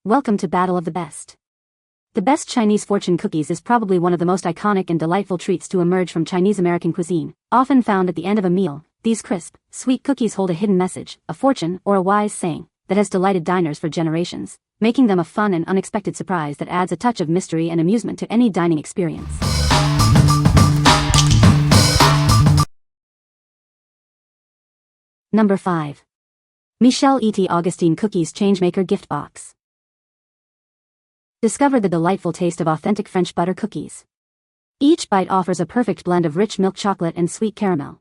Welcome to Battle of the Best. The best Chinese fortune cookies is probably one of the most iconic and delightful treats to emerge from Chinese-American cuisine. Often found at the end of a meal, these crisp, sweet cookies hold a hidden message, a fortune, or a wise saying, that has delighted diners for generations, making them a fun and unexpected surprise that adds a touch of mystery and amusement to any dining experience. Number 5. Michel et Augustin Cookies Changemaker Gift Box. Discover the delightful taste of authentic French butter cookies. Each bite offers a perfect blend of rich milk chocolate and sweet caramel.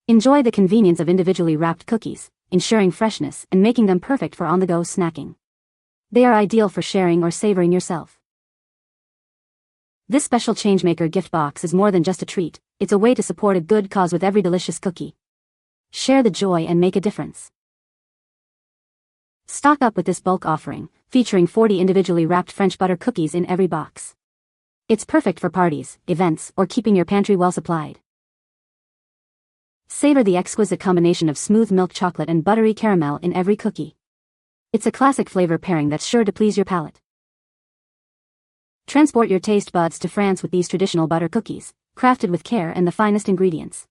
Enjoy the convenience of individually wrapped cookies, ensuring freshness and making them perfect for on-the-go snacking. They are ideal for sharing or savoring yourself. This special Changemaker gift box is more than just a treat, it's a way to support a good cause with every delicious cookie. Share the joy and make a difference. Stock up with this bulk offering, featuring 40 individually wrapped French butter cookies in every box. It's perfect for parties, events, or keeping your pantry well supplied. Savor the exquisite combination of smooth milk chocolate and buttery caramel in every cookie. It's a classic flavor pairing that's sure to please your palate. Transport your taste buds to France with these traditional butter cookies, crafted with care and the finest ingredients.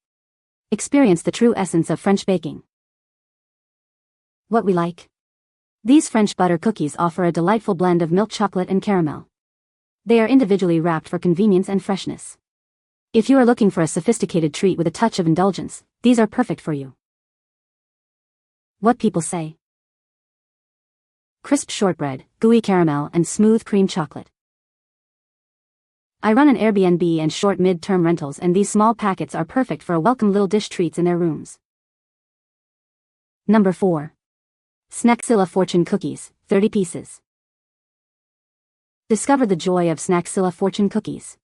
Experience the true essence of French baking. What we like. These French butter cookies offer a delightful blend of milk chocolate and caramel. They are individually wrapped for convenience and freshness. If you are looking for a sophisticated treat with a touch of indulgence, these are perfect for you. What people say. Crisp shortbread, gooey caramel, and smooth cream chocolate. I run an Airbnb and short mid-term rentals, and these small packets are perfect for a welcome little dish treats in their rooms. Number 4. Snackzilla Fortune Cookies, 30 pieces. Discover the joy of Snackzilla Fortune Cookies.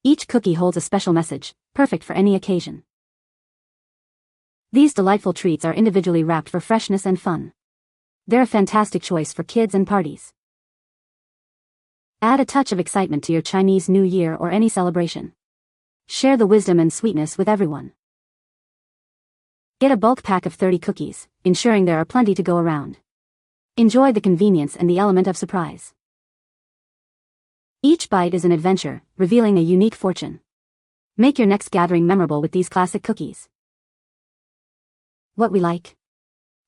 Each cookie holds a special message, perfect for any occasion. These delightful treats are individually wrapped for freshness and fun. They're a fantastic choice for kids and parties. Add a touch of excitement to your Chinese New Year or any celebration. Share the wisdom and sweetness with everyone. Get a bulk pack of 30 cookies, ensuring there are plenty to go around. Enjoy the convenience and the element of surprise. Each bite is an adventure, revealing a unique fortune. Make your next gathering memorable with these classic cookies. What we like.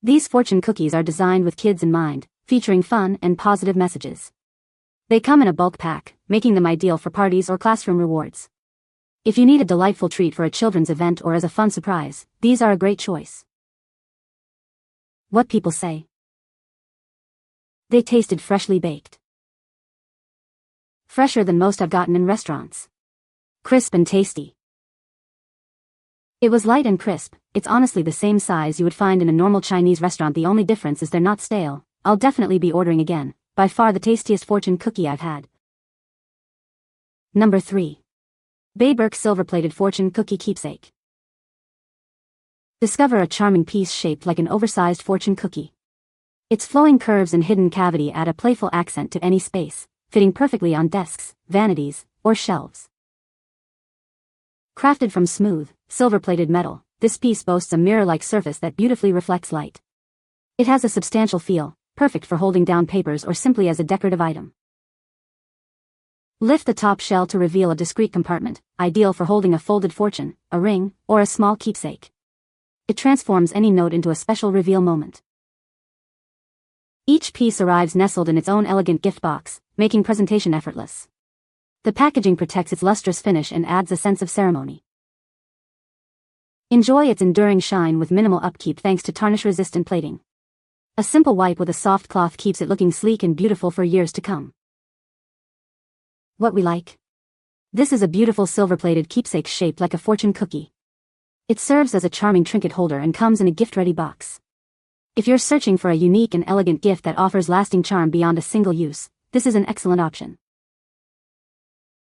These fortune cookies are designed with kids in mind, featuring fun and positive messages. They come in a bulk pack, making them ideal for parties or classroom rewards. If you need a delightful treat for a children's event or as a fun surprise, these are a great choice. What people say. They tasted freshly baked. Fresher than most I've gotten in restaurants. Crisp and tasty. It was light and crisp. It's honestly the same size you would find in a normal Chinese restaurant. The only difference is they're not stale. I'll definitely be ordering again. By far the tastiest fortune cookie I've had. Number 3. Bey-Berk Silver-Plated Fortune Cookie Keepsake. Discover a charming piece shaped like an oversized fortune cookie. Its flowing curves and hidden cavity add a playful accent to any space, fitting perfectly on desks, vanities, or shelves. Crafted from smooth, silver-plated metal, this piece boasts a mirror-like surface that beautifully reflects light. It has a substantial feel, perfect for holding down papers or simply as a decorative item. Lift the top shell to reveal a discreet compartment, ideal for holding a folded fortune, a ring, or a small keepsake. It transforms any note into a special reveal moment. Each piece arrives nestled in its own elegant gift box, making presentation effortless. The packaging protects its lustrous finish and adds a sense of ceremony. Enjoy its enduring shine with minimal upkeep thanks to tarnish-resistant plating. A simple wipe with a soft cloth keeps it looking sleek and beautiful for years to come. What we like. This is a beautiful silver-plated keepsake shaped like a fortune cookie. It serves as a charming trinket holder and comes in a gift-ready box. If you're searching for a unique and elegant gift that offers lasting charm beyond a single use, this is an excellent option.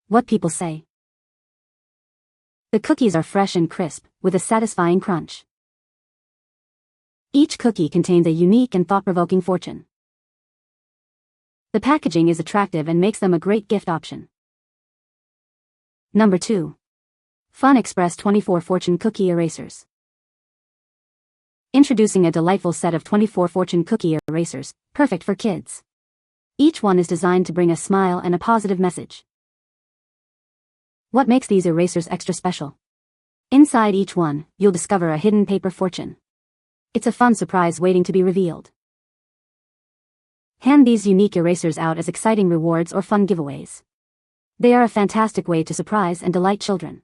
What people say. The cookies are fresh and crisp, with a satisfying crunch. Each cookie contains a unique and thought-provoking fortune. The packaging is attractive and makes them a great gift option. Number 2. Fun Express 24 Fortune Cookie Erasers. Introducing a delightful set of 24 fortune cookie erasers, perfect for kids. Each one is designed to bring a smile and a positive message. What makes these erasers extra special? Inside each one, you'll discover a hidden paper fortune. It's a fun surprise waiting to be revealed. Hand these unique erasers out as exciting rewards or fun giveaways. They are a fantastic way to surprise and delight children.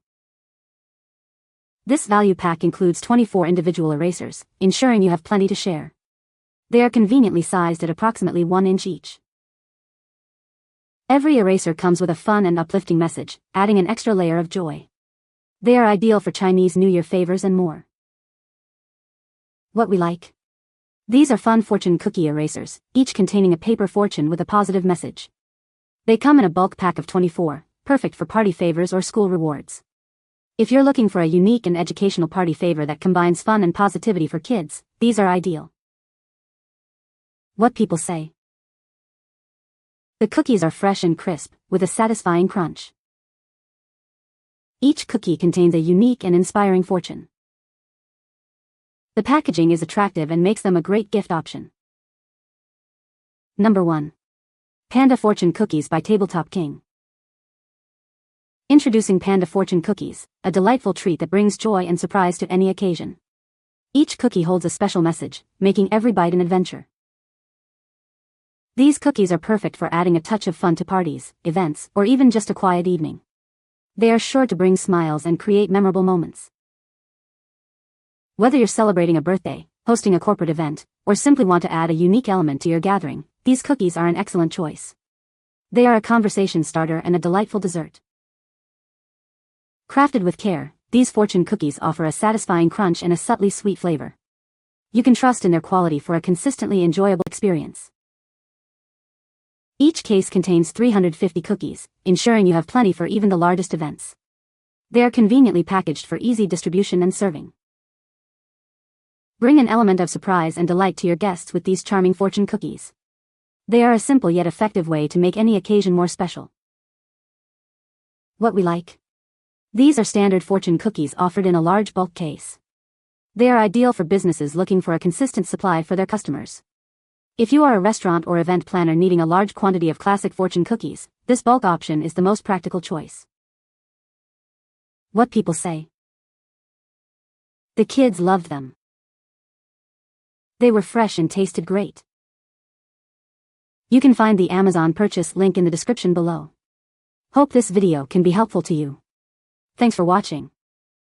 This value pack includes 24 individual erasers, ensuring you have plenty to share. They are conveniently sized at approximately 1 inch each. Every eraser comes with a fun and uplifting message, adding an extra layer of joy. They are ideal for Chinese New Year favors and more. What we like? These are fun fortune cookie erasers, each containing a paper fortune with a positive message. They come in a bulk pack of 24, perfect for party favors or school rewards. If you're looking for a unique and educational party favor that combines fun and positivity for kids, these are ideal. What people say. The cookies are fresh and crisp, with a satisfying crunch. Each cookie contains a unique and inspiring fortune. The packaging is attractive and makes them a great gift option. Number 1. Panda Fortune Cookies by TableTop King. Introducing Panda Fortune Cookies, a delightful treat that brings joy and surprise to any occasion. Each cookie holds a special message, making every bite an adventure. These cookies are perfect for adding a touch of fun to parties, events, or even just a quiet evening. They are sure to bring smiles and create memorable moments. Whether you're celebrating a birthday, hosting a corporate event, or simply want to add a unique element to your gathering, these cookies are an excellent choice. They are a conversation starter and a delightful dessert. Crafted with care, these fortune cookies offer a satisfying crunch and a subtly sweet flavor. You can trust in their quality for a consistently enjoyable experience. Each case contains 350 cookies, ensuring you have plenty for even the largest events. They are conveniently packaged for easy distribution and serving. Bring an element of surprise and delight to your guests with these charming fortune cookies. They are a simple yet effective way to make any occasion more special. What we like? These are standard fortune cookies offered in a large bulk case. They are ideal for businesses looking for a consistent supply for their customers. If you are a restaurant or event planner needing a large quantity of classic fortune cookies, this bulk option is the most practical choice. What people say. The kids loved them. They were fresh and tasted great. You can find the Amazon purchase link in the description below. Hope this video can be helpful to you. Thanks for watching.